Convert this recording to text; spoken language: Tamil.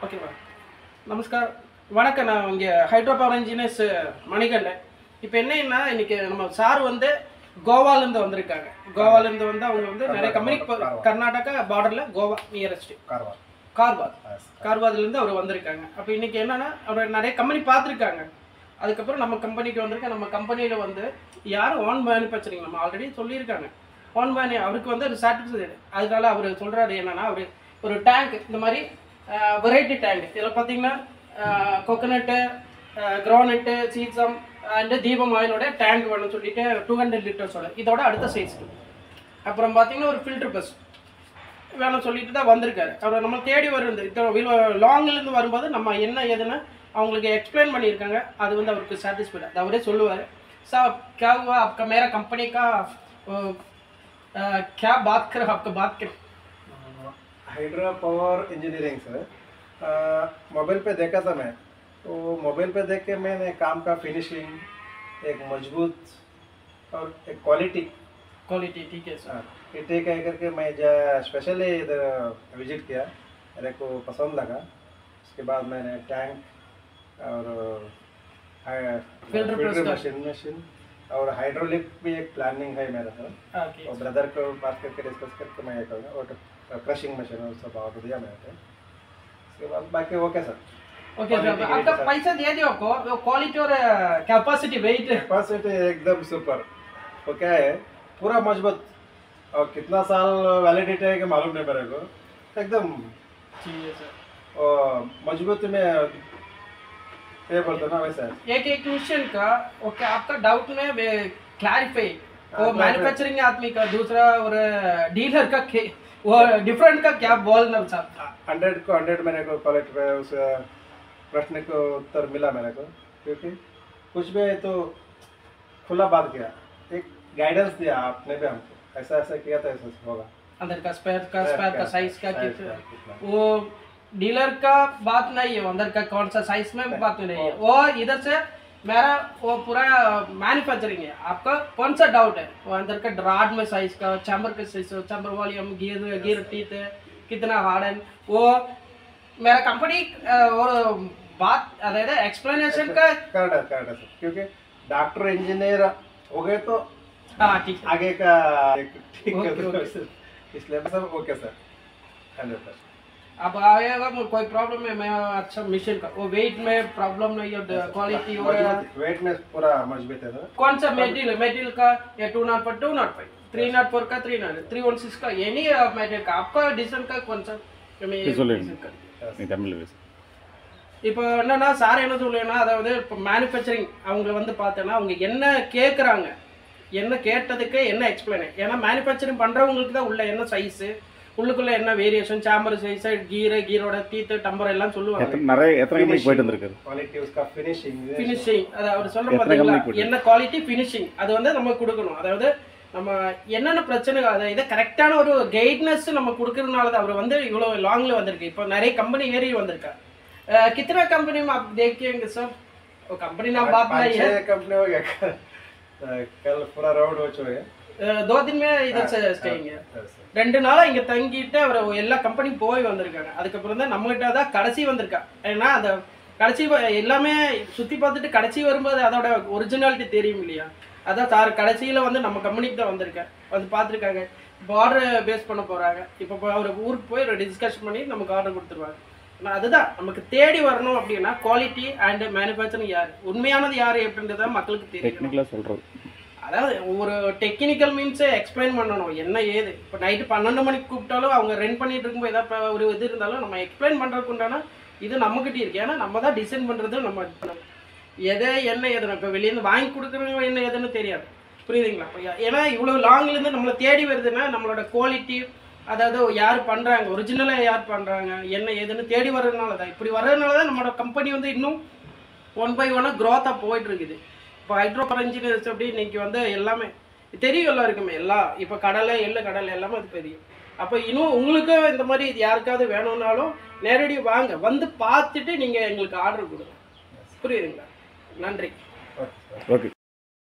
ஓகேவா? நமஸ்கார், வணக்கம். நான் இங்கே ஹைட்ரோ பவர் இன்ஜினியர்ஸ் மணிகண்டன். இப்போ என்னன்னா, இன்னைக்கு நம்ம சார் வந்து கோவாலேருந்து வந்திருக்காங்க. கோவாலேருந்து வந்து அவங்க வந்து நிறைய கம்பெனி, கர்நாடகா பார்டரில் கோவா நியரஸ்ட் கார்வாத்லேருந்து அவர் வந்திருக்காங்க. அப்போ இன்னைக்கு என்னன்னா, அவர் நிறைய கம்பெனி பார்த்துருக்காங்க. அதுக்கப்புறம் நம்ம கம்பெனிக்கு வந்திருக்க. நம்ம கம்பெனியில் வந்து யாரும் ஓன் மேனுஃபேக்சரிங் நம்ம ஆல்ரெடி சொல்லியிருக்காங்க. ஓன் மேனு அவருக்கு வந்து ஒரு சர்டிஃபிகேட். அதனால அவர் சொல்கிறாரு என்னன்னா, அவர் ஒரு டேங்க், இந்த மாதிரி வெரைட்டி டேங்க், இதில் பார்த்தீங்கன்னா கொக்கனட்டு, கிரௌனட்டு, சீசம் அண்டு தீபம் ஆயிலோட டேங்க் வேணும்னு சொல்லிட்டு 200 லிட்டர்ஸோட இதோட அடுத்த சைஸ். அப்புறம் பார்த்தீங்கன்னா ஒரு ஃபில்டர் பஸ் வேணும் சொல்லிட்டு தான் வந்திருக்காரு. அவர் நம்ம தேடி வருது லாங்லேருந்து வரும்போது நம்ம என்ன ஏதுன்னு அவங்களுக்கு எக்ஸ்பிளைன் பண்ணியிருக்காங்க. அது வந்து அவருக்கு சாட்டிஸ்ஃபைட். அது அவரே சொல்லுவார். சார் क्या हुआ आपका मेरा कंपनी का क्या बात कर आपका बात कर hydro power engineering sir. Mobile पे देखा था मैं, तो मोबाइल पे देख के मैंने काम का फिनिशिंग, एक मजबूत और एक क्वालिटी ठीक है सर। ये ठीक है करके मैं स्पेशली इधर विजिट किया, मेरे को पसंद लगा। उसके बाद मैंने टैंक और फिल्टर मशीन और हाइड्रोलिक भी एक प्लानिंग है मेरा सर। और ब्रदर को बात करके डिस्कस करके मैं ये करूँगा। और क्रशिंग मशीन और सब ऑर्डर दिया मैंने। उसके बाद बाकी ओके सर। ओके सर, आपका पैसा दे दिया आपको। क्वालिटी और कैपेसिटी, वेट, कैपेसिटी एकदम सुपर। वो क्या है, पूरा मजबूत। और कितना साल वैलिडिटी है कि मालूम नहीं मेरे को, एकदम ठीक है सर। और मजबूत में ये बोलते ना वैसा। एक क्वेश्चन का ओके, आपका डाउट में क्लैरिफाई, वो मैन्युफैक्चरिंग आदमी का, दूसरा और डीलर का वो डिफरेंट का क्या बोलना चाहता? 100 को 100 मेरे को क्वालिटी पे उस प्रश्न को उत्तर मिला मेरे को, क्योंकि कुछ भी तो खुला बात किया, एक गाइडेंस दिया आपने भी हमको, ऐसा ऐसा किया था, ऐसा होगा। अंदर का स्पेयर का साइज का कितना, वो डीलर का बात नहीं है, अंदर का कौन सा साइज में बात नहीं है। वो इधर से मेरा वो पूरा मैन्युफैक्चरिंग है। आपका कौन सा डाउट है, वो अंदर का रॉड में साइज का, चैम्बर का size, chamber volume, gear teeth कितना हार्ड है, वो मेरा कंपनी और बात अरे एक्सप्लेनेशन का करेक्ट है सर, क्योंकि डॉक्टर इंजीनियर हो गए तो हाँ ठीक है, आगे का ठीक है सर। इसलिए सब ओके सर, 100%। अब आएगा कोई प्रॉब्लम है, मैं अच्छा मिशन का वो वेट में प्रॉब्लम नहीं है, क्वालिटी और वेट में पूरा मजबूत है सर। कौन सा मेटेरियल का, या 205, 205, 304 का, 300, 316 का, एनी मेटेरियल का आपका डिजाइन का कौन सा இப்போ என்னன்னா சார் என்ன சொல்லுவேன்னா, அதாவது இப்போ மேனுஃபேக்சரிங் அவங்கள வந்து பார்த்தோன்னா அவங்க என்ன கேட்குறாங்க, என்ன கேட்டதுக்கு என்ன எக்ஸ்பிளைன். ஏன்னா மேனுஃபேக்சரிங் பண்ணுறவங்களுக்கு தான் உள்ள என்ன சைஸு, உள்ளுக்குள்ள என்ன variation, sambar size, கீரோட teeth, damper எல்லாம் சொல்லுவாங்க. நிறைய எத்தனை கம்பெனி போயிட்டு வந்திருக்கு. குவாலிட்டி उसका ஃபினிஷிங் அது அவர் சொல்ற பாத்தீங்களா, என்ன குவாலிட்டி ஃபினிஷிங் அது வந்து நம்ம கொடுக்கணும். அதாவது நம்ம என்னென்ன பிரச்சனை, அதை இதை கரெக்டான ஒரு கைட்னஸ் நம்ம கொடுக்கறதுனால தான் அவர் வந்து இவ்வளோ லாங்ல வந்திருக்கு. இப்போ நிறைய கம்பெனி ஏறி வந்திருக்கா. कितना कंपनी में आप देखेंगे सर? वो कंपनी नाम बात नहीं है, कंपनी हो गया कल पूरा राउंड हो चुके हैं। 2 दिन में इधर से स्टेइंग है, 2 நாளா இங்க தங்கிட்டு அவர் எல்லா கம்பெனி போய் வந்திருக்காங்க. அதுக்கப்புறம் தான் நம்மகிட்ட தான் கடைசி வந்திருக்கா. ஏன்னா அந்த கடைசி எல்லாமே சுற்றி பார்த்துட்டு கடைசி வரும்போது அதோட ஒரிஜினாலிட்டி தெரியும் இல்லையா. அதான் சார் கடைசியில் வந்து நம்ம கம்பெனிக்கு தான் வந்திருக்கேன், வந்து பார்த்துருக்காங்க. இப்போ ஆர்டர் பேஸ் பண்ண போகிறாங்க. இப்போ அவர் ஊருக்கு போய் டிஸ்கஷன் பண்ணி நமக்கு ஆர்டர் கொடுத்துருவாங்க. ஆனால் அதுதான் நமக்கு தேடி வரணும் அப்படின்னா குவாலிட்டி அண்ட் மேனுஃபேக்சரிங் யார், உண்மையானது யார் அப்படின்றத மக்களுக்கு தெரியும். சொல்கிறது அதாவது ஒரு டெக்னிக்கல் மீன்ஸை எக்ஸ்பிளைன் பண்ணணும் என்ன ஏது. இப்போ நைட்டு 12 மணிக்கு கூப்பிட்டாலும் அவங்க ரன் பண்ணிட்டு இருக்கும்போது ஏதாவது ஒரு இது இருந்தாலும் நம்ம எக்ஸ்பிளைன் பண்ணுறதுக்கு உண்டான இது நம்மக்கிட்டே இருக்கு. ஏன்னா நம்ம தான் டிசைன் பண்ணுறது, நம்ம எதை என்ன எதுனா இப்போ வெளியேருந்து வாங்கி கொடுக்குறவங்க என்ன எதுன்னு தெரியாது, புரியுதுங்களா. ஏன்னா இவ்வளோ லாங்லேருந்து நம்மளை தேடி வருதுன்னா நம்மளோட குவாலிட்டி, அதாவது யார் பண்ணுறாங்க, ஒரிஜினலாக யார் பண்ணுறாங்க, என்ன ஏதுன்னு தேடி வர்றதுனால தான். இப்படி வர்றதுனால தான் நம்மளோட கம்பெனி வந்து இன்னும் 1 by 1 க்ரோத்தாக போயிட்டு இருக்குது. இப்போ ஹைட்ரோ பவர் இன்ஜினியர்ஸ் அப்படி இன்னைக்கு வந்து எல்லாமே தெரியும், எல்லாருக்குமே எல்லாம் இப்போ கடலை கடலை எல்லாமே அது தெரியும். அப்போ இன்னும் உங்களுக்கு இந்த மாதிரி யாருக்காவது வேணும்னாலும் நேரடி வாங்க, வந்து பார்த்துட்டு நீங்கள் எங்களுக்கு ஆர்டர் கொடுங்க, புரியுதுங்களா. நன்றி. ஓகே.